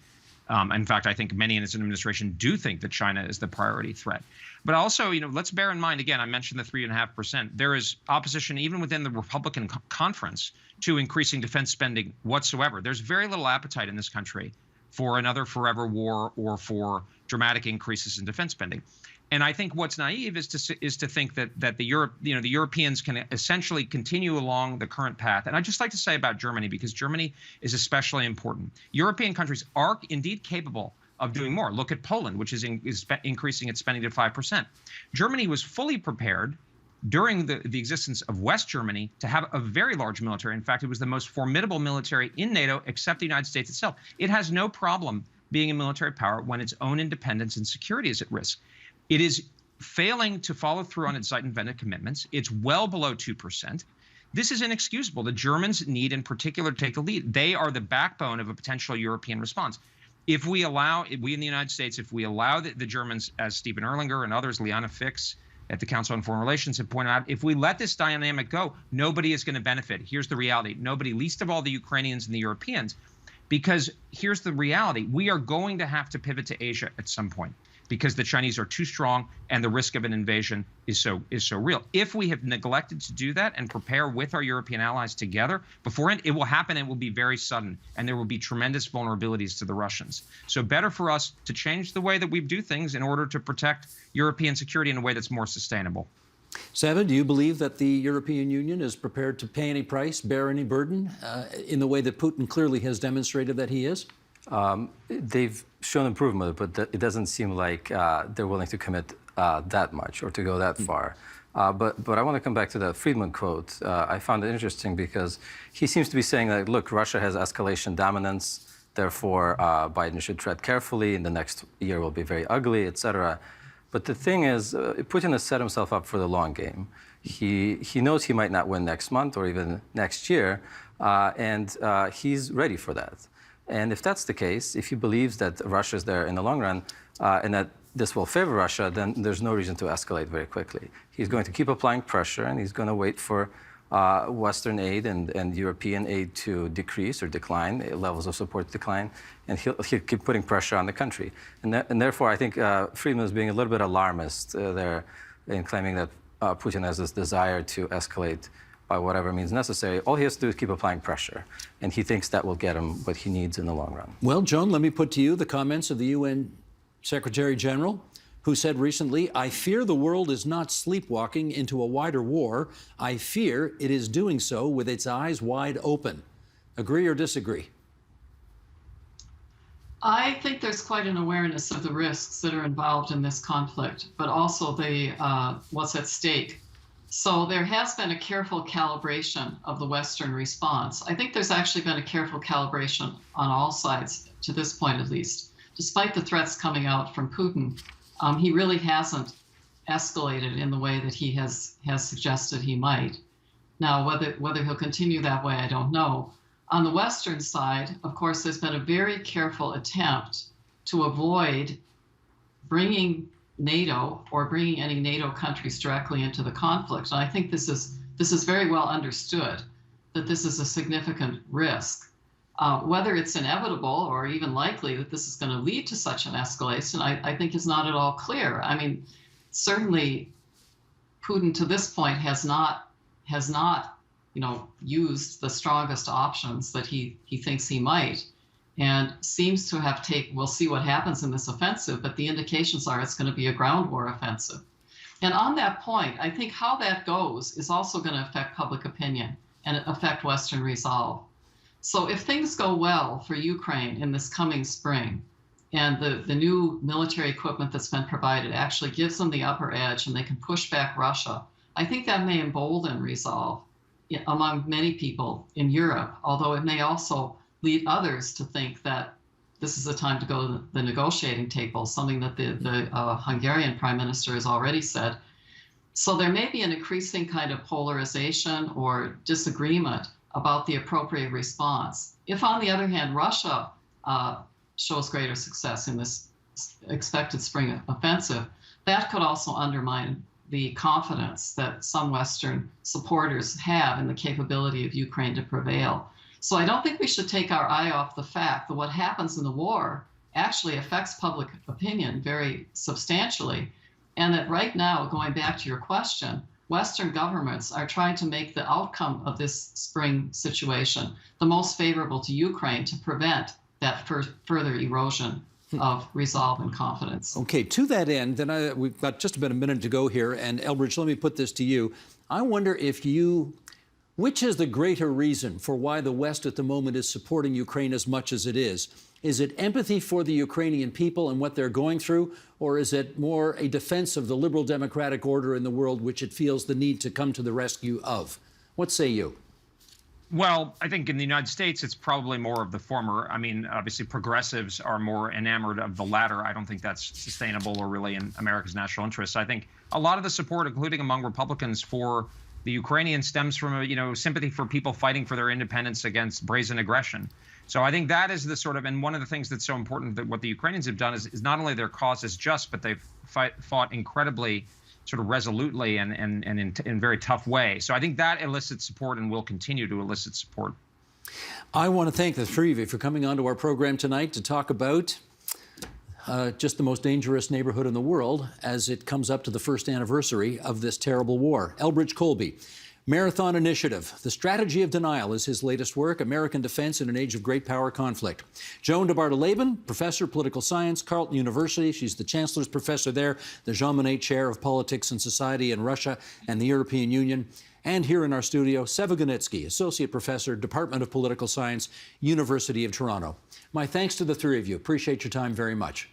In fact, I think many in his administration do think that China is the priority threat. But also, let's bear in mind, again, I mentioned the 3.5%. There is opposition even within the Republican conference to increasing defense spending whatsoever. There's very little appetite in this country for another forever war or for dramatic increases in defense spending. And I think what's naive is to think that the Europeans can essentially continue along the current path. And I'd just like to say about Germany, because Germany is especially important. European countries are indeed capable of doing more. Look at Poland, which is increasing its spending to 5%. Germany was fully prepared during the existence of West Germany to have a very large military. In fact, it was the most formidable military in NATO except the United States itself. It has no problem being a military power when its own independence and security is at risk. It is failing to follow through on its Zeitenwende commitments. It's well below 2%. This is inexcusable. The Germans need in particular to take the lead. They are the backbone of a potential European response. If we in the United States, if we allow the Germans, as Stephen Erlanger and others, Liana Fix at the Council on Foreign Relations have pointed out, if we let this dynamic go, nobody is going to benefit. Here's the reality. Nobody, least of all the Ukrainians and the Europeans, because here's the reality. We are going to have to pivot to Asia at some point because the Chinese are too strong and the risk of an invasion is so real. If we have neglected to do that and prepare with our European allies together beforehand, it will happen and it will be very sudden, and there will be tremendous vulnerabilities to the Russians. So better for us to change the way that we do things in order to protect European security in a way that's more sustainable. Seva, do you believe that the European Union is prepared to pay any price, bear any burden, in the way that Putin clearly has demonstrated that he is? They've shown improvement, but it doesn't seem like they're willing to commit that much or to go that far. But I want to come back to that Friedman quote. I found it interesting because he seems to be saying that, look, Russia has escalation dominance, therefore Biden should tread carefully, and the next year will be very ugly, etc. But the thing is, Putin has set himself up for the long game. He knows he might not win next month or even next year, and he's ready for that. And if that's the case, if he believes that Russia is there in the long run and that this will favor Russia, then there's no reason to escalate very quickly. He's going to keep applying pressure, and he's going to wait for Western aid and European aid to decrease or decline, levels of support decline, and he'll keep putting pressure on the country. And therefore, I think Friedman is being a little bit alarmist there in claiming that Putin has this desire to escalate by whatever means necessary. All he has to do is keep applying pressure, and he thinks that will get him what he needs in the long run. Well, Joan, let me put to you the comments of the UN Secretary General, who said recently, "I fear the world is not sleepwalking into a wider war. I fear it is doing so with its eyes wide open." Agree or disagree? I think there's quite an awareness of the risks that are involved in this conflict, but also what's at stake. So there has been a careful calibration of the Western response. I think there's actually been a careful calibration on all sides, to this point at least. Despite the threats coming out from Putin, he really hasn't escalated in the way that he has suggested he might. Now, whether he'll continue that way, I don't know. On the Western side, of course, there's been a very careful attempt to avoid bringing NATO or bringing any NATO countries directly into the conflict. And I think this is very well understood that this is a significant risk. Whether it's inevitable or even likely that this is going to lead to such an escalation, I think is not at all clear. I mean, certainly Putin to this point has not used the strongest options that he thinks he might, and seems to have we'll see what happens in this offensive, but the indications are it's going to be a ground war offensive. And on that point, I think how that goes is also going to affect public opinion and affect Western resolve. So if things go well for Ukraine in this coming spring, and the new military equipment that's been provided actually gives them the upper edge and they can push back Russia, I think that may embolden resolve among many people in Europe, although it may also lead others to think that this is a time to go to the negotiating table, something that the Hungarian prime minister has already said. So there may be an increasing kind of polarization or disagreement about the appropriate response. If, on the other hand, Russia shows greater success in this expected spring offensive, that could also undermine the confidence that some Western supporters have in the capability of Ukraine to prevail. So I don't think we should take our eye off the fact that what happens in the war actually affects public opinion very substantially, and that right now, going back to your question, Western governments are trying to make the outcome of this spring situation the most favorable to Ukraine to prevent that further erosion of resolve and confidence. Okay, to that end, then we've got just about a minute to go here, and Elbridge, let me put this to you. I wonder which is the greater reason for why the West at the moment is supporting Ukraine as much as it is? Is it empathy for the Ukrainian people and what they're going through, or is it more a defense of the liberal democratic order in the world, which it feels the need to come to the rescue of? What say you? Well, I think in the United States, it's probably more of the former. I mean, obviously, progressives are more enamored of the latter. I don't think that's sustainable or really in America's national interests. I think a lot of the support, including among Republicans, for the Ukrainians stems from sympathy for people fighting for their independence against brazen aggression. So I think that is the sort of, and one of the things that's so important that what the Ukrainians have done is not only their cause is just, but they've fought incredibly sort of resolutely and in very tough way. So I think that elicits support and will continue to elicit support. I want to thank the three of you for coming onto our program tonight to talk about just the most dangerous neighborhood in the world as it comes up to the first anniversary of this terrible war. Elbridge Colby, Marathon Initiative. The Strategy of Denial is his latest work, American Defense in an Age of Great Power Conflict. Joan DeBartoleben, Professor of Political Science, Carleton University. She's the Chancellor's Professor there, the Jean Monnet Chair of Politics and Society in Russia and the European Union. And here in our studio, Seva Gunitsky, Associate Professor, Department of Political Science, University of Toronto. My thanks to the three of you. Appreciate your time very much.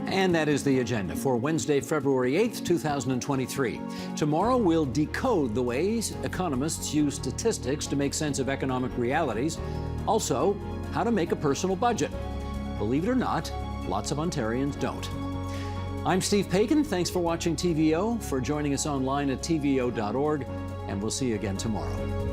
And that is the agenda for Wednesday, February 8th, 2023. Tomorrow, we'll decode the ways economists use statistics to make sense of economic realities. Also, how to make a personal budget. Believe it or not, lots of Ontarians don't. I'm Steve Paikin. Thanks for watching TVO, for joining us online at tvo.org, and we'll see you again tomorrow.